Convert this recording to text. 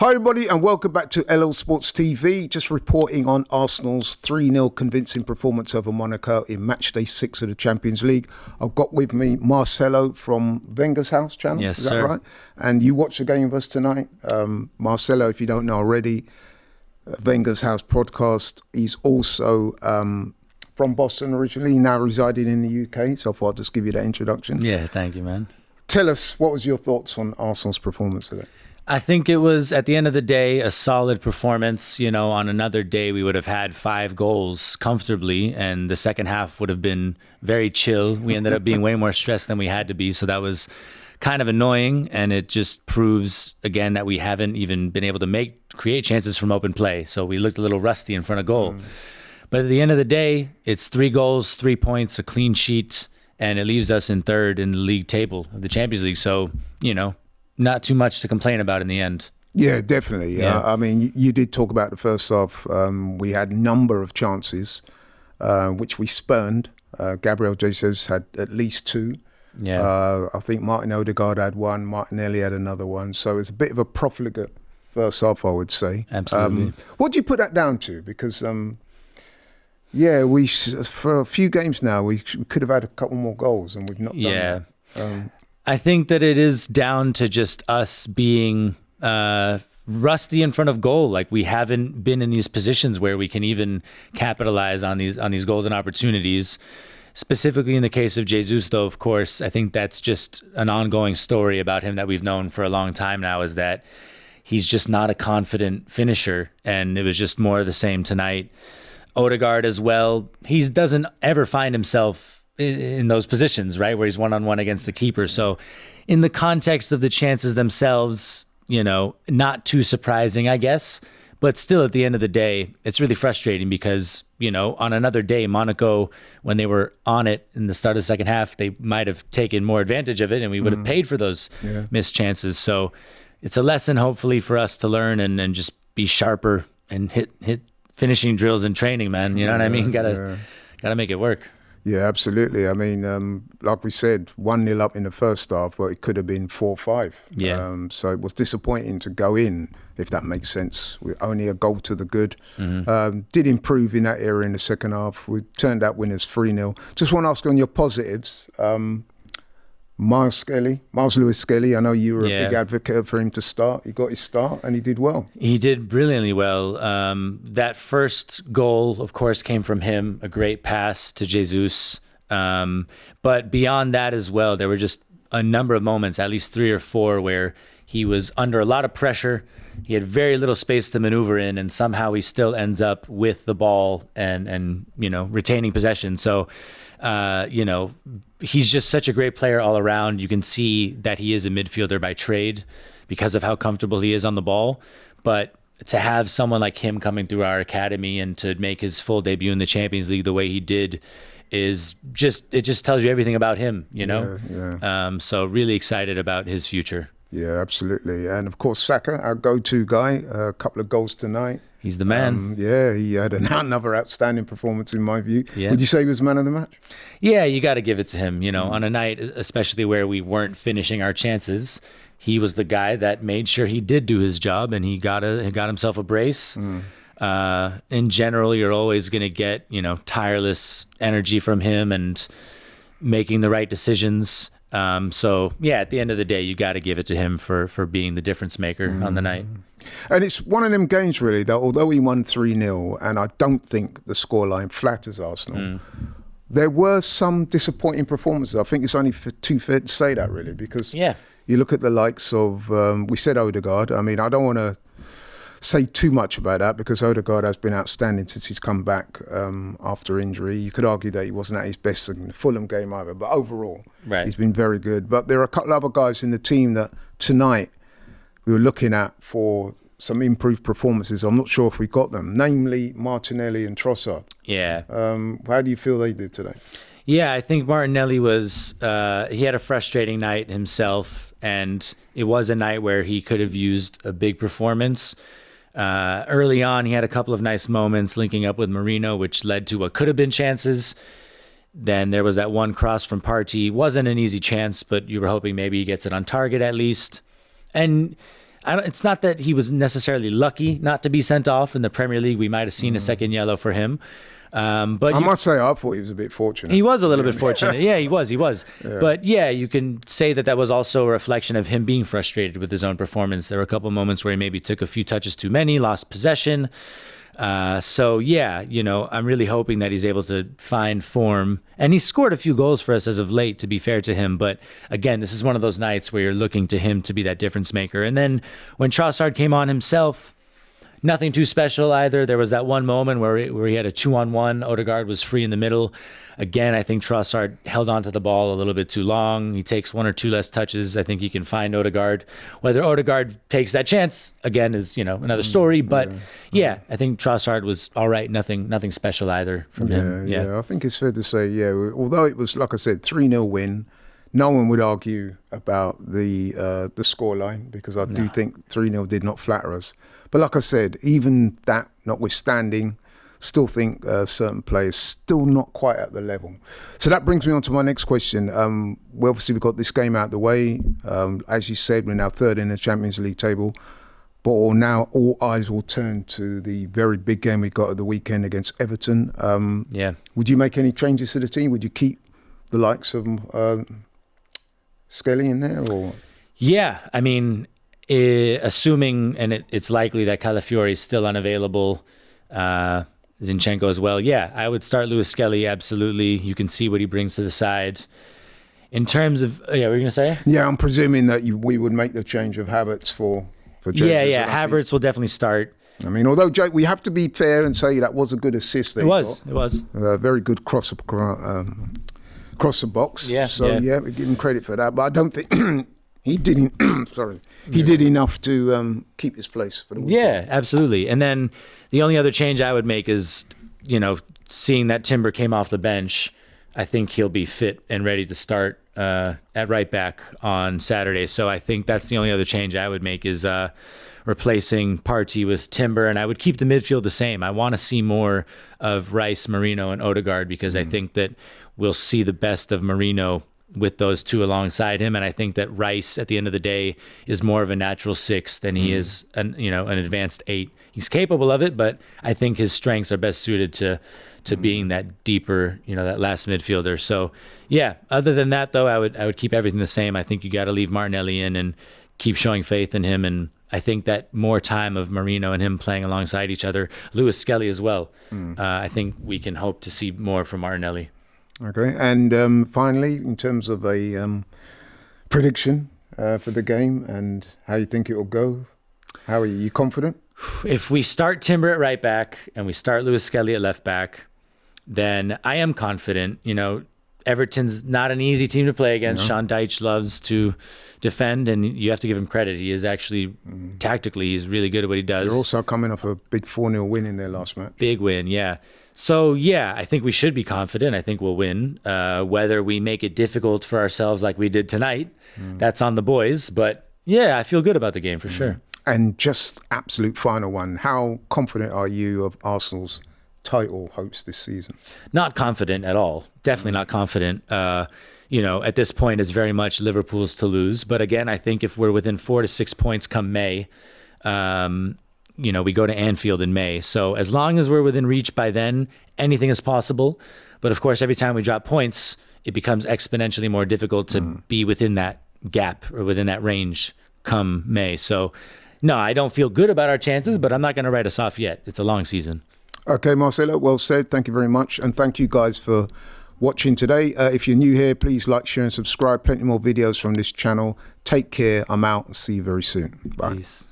Hi everybody and welcome back to LL Sports TV. Just reporting on Arsenal's 3-0 convincing performance over Monaco in match day 6 of the Champions League. I've got with me Marcelo from Wenger's House channel. Yes, is that sir. right? And you watched the game with us tonight. Marcelo, if you don't know already, Wenger's House podcast. He's also from Boston originally, now residing in the UK. So I thought I'd just give you that introduction. Yeah, thank you, man. Tell us, what was your thoughts on Arsenal's performance today? I think it was, at the end of the day, a solid performance. You know, on another day, we would have had 5 goals comfortably, and the second half would have been very chill. We ended up being way more stressed than we had to be, so that was kind of annoying, and it just proves, again, that we haven't even been able to create chances from open play, so we looked a little rusty in front of goal. But at the end of the day, it's 3 goals, 3 points, a clean sheet, and it leaves us in third in the league table of the Champions League, so, you know, not too much to complain about in the end. Yeah, definitely. Yeah. I mean, you did talk about the first half. We had a number of chances, which we spurned. Gabriel Jesus had at least 2. Yeah. I think Martin Odegaard had 1. Martinelli had another one. So it's a bit of a profligate first half, I would say. Absolutely. What do you put that down to? Because, for a few games now, we could have had a couple more goals and we've not done that. I think that it is down to just us being rusty in front of goal. Like, we haven't been in these positions where we can even capitalize on these golden opportunities. Specifically in the case of Jesus, though, of course, I think that's just an ongoing story about him that we've known for a long time now, is that he's just not a confident finisher, and it was just more of the same tonight. Odegaard as well, he doesn't ever find himself in those positions, right, where he's one-on-one against the keeper. So in the context of the chances themselves, you know, not too surprising, I guess. But still, at the end of the day, it's really frustrating because, you know, on another day, Monaco, when they were on it in the start of the second half, they might have taken more advantage of it and we would have paid for those missed chances. So it's a lesson, hopefully, for us to learn and just be sharper and hit finishing drills in training, man. You know what I mean? Gotta make it work. Yeah, absolutely. I mean, like we said, 1-0 up in the first half, but it could have been 4-5. Yeah. So it was disappointing to go in, if that makes sense, with only a goal to the good. Did improve in that area in the second half. We turned out winners 3-0. Just want to ask on your positives. Miles Lewis Skelly, I know you were a big advocate for him to start. He got his start and he did well. He did brilliantly well. That first goal, of course, came from him, a great pass to Jesus. But beyond that as well, there were just a number of moments, at least 3 or 4, where he was under a lot of pressure. He had very little space to maneuver in, and somehow he still ends up with the ball and you know, retaining possession. So, you know, he's just such a great player all around. You can see that he is a midfielder by trade because of how comfortable he is on the ball. But to have someone like him coming through our academy and to make his full debut in the Champions League the way he did is it just tells you everything about him, you know? Yeah. So really excited about his future. Yeah, absolutely. And of course, Saka, our go-to guy, a couple of goals tonight. He's the man. He had another outstanding performance in my view. Yeah. Would you say he was man of the match? Yeah, you got to give it to him. You know, on a night, especially where we weren't finishing our chances, he was the guy that made sure he did do his job, and he got himself a brace. In general, you're always going to get, you know, tireless energy from him and making the right decisions. So yeah, at the end of the day, you got to give it to him for being the difference maker on the night. And it's one of them games, really, that although he won 3-0, and I don't think the scoreline flatters Arsenal, there were some disappointing performances. I think it's only too fair to say that, really, because you look at the likes of, we said Odegaard. I mean, I don't want to say too much about that because Odegaard has been outstanding since he's come back after injury. You could argue that he wasn't at his best in the Fulham game either, but overall, he's been very good. But there are a couple of other guys in the team that tonight we were looking at for some improved performances. I'm not sure if we got them, namely Martinelli and Trossard. Yeah. How do you feel they did today? Yeah, I think Martinelli was, he had a frustrating night himself, and it was a night where he could have used a big performance. Early on, he had a couple of nice moments linking up with Marino, which led to what could have been chances. Then there was that one cross from Partey. Wasn't an easy chance, but you were hoping maybe he gets it on target at least. And it's not that he was necessarily lucky not to be sent off. In the Premier League, we might have seen a second yellow for him. But I must say, I thought he was a bit fortunate. He was a little bit fortunate. Yeah, he was. Yeah. But yeah, you can say that was also a reflection of him being frustrated with his own performance. There were a couple of moments where he maybe took a few touches too many, lost possession. So yeah, I'm really hoping that he's able to find form. And he's scored a few goals for us as of late, to be fair to him. But again, this is one of those nights where you're looking to him to be that difference maker. And then when Trossard came on himself, nothing too special either. There was that one moment where he had a 2-on-1. Odegaard was free in the middle. Again, I think Trossard held onto the ball a little bit too long. He takes one or two less touches. I think he can find Odegaard. Whether Odegaard takes that chance, again, is another story. But yeah, I think Trossard was all right. Nothing special either from him. Yeah, I think it's fair to say, although it was, like I said, 3-0 win, no one would argue about the scoreline, because I do think 3-0 did not flatter us. But like I said, even that notwithstanding, still think certain players still not quite at the level. So that brings me on to my next question. We've got this game out of the way. As you said, we're now third in the Champions League table. But now all eyes will turn to the very big game we got at the weekend against Everton. Would you make any changes to the team? Would you keep the likes of Skelly in there? Or? Yeah, I mean, assuming, and it's likely that Calafiore is still unavailable, Zinchenko as well. Yeah, I would start Lewis Skelly, absolutely. You can see what he brings to the side. In terms of, what were you going to say? Yeah, I'm presuming that we would make the change of Havertz for James. Yeah, Havertz will definitely start. I mean, although Jake, we have to be fair and say that was a good assist. It was. Very good cross the box. Yeah. So we give him credit for that. But I don't think he did. He did enough to keep his place for the weekend. Yeah, absolutely. And then the only other change I would make is, seeing that Timber came off the bench, I think he'll be fit and ready to start at right back on Saturday. So I think that's the only other change I would make is replacing Partey with Timber, and I would keep the midfield the same. I want to see more of Rice, Marino, and Odegaard, because I think that we'll see the best of Marino with those two alongside him, and I think that Rice, at the end of the day, is more of a natural 6 than he is an advanced 8. He's capable of it, but I think his strengths are best suited to being that deeper, that last midfielder. So yeah, other than that though, I would keep everything the same. I think you got to leave Martinelli in and keep showing faith in him, and I think that more time of Marino and him playing alongside each other, Lewis Skelly as well. I think we can hope to see more from Martinelli. Okay, and finally, in terms of a prediction for the game and how you think it will go, how are you confident? If we start Timber at right back and we start Lewis Skelly at left back, then I am confident. Everton's not an easy team to play against. Sean Dyche loves to defend, and you have to give him credit. He is actually, tactically, he's really good at what he does. They're also coming off a big 4-0 win in their last match. Big win, yeah. So, yeah, I think we should be confident. I think we'll win. Whether we make it difficult for ourselves like we did tonight, that's on the boys. But, yeah, I feel good about the game for sure. And just absolute final one, how confident are you of Arsenal's title hopes this season? Not confident at all. Definitely not confident. At this point, it's very much Liverpool's to lose. But again, I think if we're within 4 to 6 points come May, we go to Anfield in May. So as long as we're within reach by then, anything is possible. But of course, every time we drop points, it becomes exponentially more difficult to be within that gap or within that range come May. So no, I don't feel good about our chances, but I'm not going to write us off yet. It's a long season. Okay, Marcelo, well said. Thank you very much. And thank you guys for watching today. If you're new here, please like, share and subscribe. Plenty more videos from this channel. Take care. I'm out. See you very soon. Bye. Peace.